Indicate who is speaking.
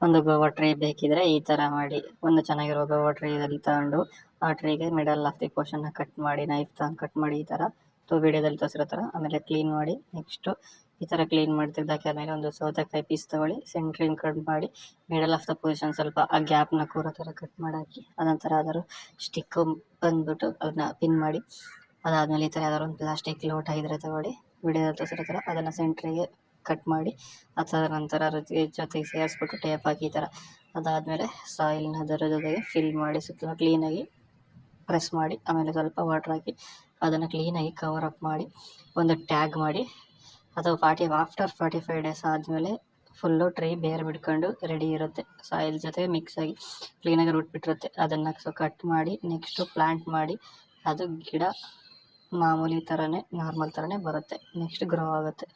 Speaker 1: ಒಂದು ಗೋವಾ ಟ್ರೇ ಬೇಕಿದ್ರೆ ಈ ಥರ ಮಾಡಿ, ಒಂದು ಚೆನ್ನಾಗಿರೋ ಗೋವಾ ಟ್ರೇಯಲ್ಲಿ ತಗೊಂಡು ಆ ಟ್ರೇಗೆ ಮಿಡಲ್ ಆಫ್ ದಿ ಪೋರ್ಷನ್ನ ಕಟ್ ಮಾಡಿ, ನೈಫ್ ತಗೊಂಡು ಕಟ್ ಮಾಡಿ ಈ ಥರ ವಿಡಿಯೋದಲ್ಲಿ ತೋರಿಸಿರೋ ಥರ. ಆಮೇಲೆ ಕ್ಲೀನ್ ಮಾಡಿ, ನೆಕ್ಸ್ಟು ಈ ಥರ ಕ್ಲೀನ್ ಮಾಡಿ ತೆಗೆದಾಕಾದ್ಮೇಲೆ ಒಂದು ಸೌತೆಕಾಯಿ ಪೀಸ್ ತೊಗೊಳ್ಳಿ, ಸೆಂಟ್ರಿಂಗ್ ಕಟ್ ಮಾಡಿ ಮಿಡಲ್ ಆಫ್ ದ ಪೊಸಿಷನ್ ಸ್ವಲ್ಪ ಆ ಗ್ಯಾಪ್ನ ಕೂರೋ ಥರ ಕಟ್ ಮಾಡಾಕಿ, ಅದೊಂಥರ ಯಾವ್ದಾದ್ರು ಸ್ಟಿಕ್ಕು ಬಂದ್ಬಿಟ್ಟು ಅದನ್ನ ಪಿನ್ ಮಾಡಿ, ಅದಾದಮೇಲೆ ಈ ಥರ ಯಾವ್ದಾದ್ರು ಒಂದು ಪ್ಲಾಸ್ಟಿಕ್ ಲೋಟ ಇದ್ರೆ ತೊಗೊಳ್ಳಿ, ವಿಡಿಯೋದಲ್ಲಿ ತೋರಿಸಿರೋ ಥರ ಅದನ್ನು ಸೆಂಟ್ರಿಗೆ ಕಟ್ ಮಾಡಿ, ಅದರ ನಂತರ ಜೊತೆಗೆ ಸೇರಿಸ್ಬಿಟ್ಟು ಟೇಪ್ ಹಾಕಿ ಈ ಥರ. ಅದಾದಮೇಲೆ ಸಾಯಿಲ್ನ ಅದರ ಜೊತೆಗೆ ಫಿಲ್ ಮಾಡಿ ಸುತ್ತಲೂ ಕ್ಲೀನಾಗಿ ಪ್ರೆಸ್ ಮಾಡಿ, ಆಮೇಲೆ ಸ್ವಲ್ಪ ವಾಟ್ರ್ ಹಾಕಿ ಅದನ್ನು ಕ್ಲೀನಾಗಿ ಕವರ್ ಅಪ್ ಮಾಡಿ ಒಂದು ಟ್ಯಾಗ್ ಮಾಡಿ, ಅಥವಾ ಆಫ್ಟರ್ 45 ಡೇಸ್ ಆದಮೇಲೆ ಫುಲ್ಲು ಟ್ರೈ ಬೇರೆ ಬಿಡ್ಕೊಂಡು ರೆಡಿ ಇರುತ್ತೆ, ಸಾಯಿಲ್ ಜೊತೆ ಮಿಕ್ಸ್ ಆಗಿ ಕ್ಲೀನಾಗಿ ರೂಟ್ ಬಿಟ್ಟಿರುತ್ತೆ. ಅದನ್ನು ಕಟ್ ಮಾಡಿ ನೆಕ್ಸ್ಟು ಪ್ಲ್ಯಾಂಟ್ ಮಾಡಿ, ಅದು ಗಿಡ ಮಾಮೂಲಿ ಥರನೇ ನಾರ್ಮಲ್ ಥರನೇ ಬರುತ್ತೆ, ನೆಕ್ಸ್ಟ್ ಗ್ರೋ ಆಗುತ್ತೆ.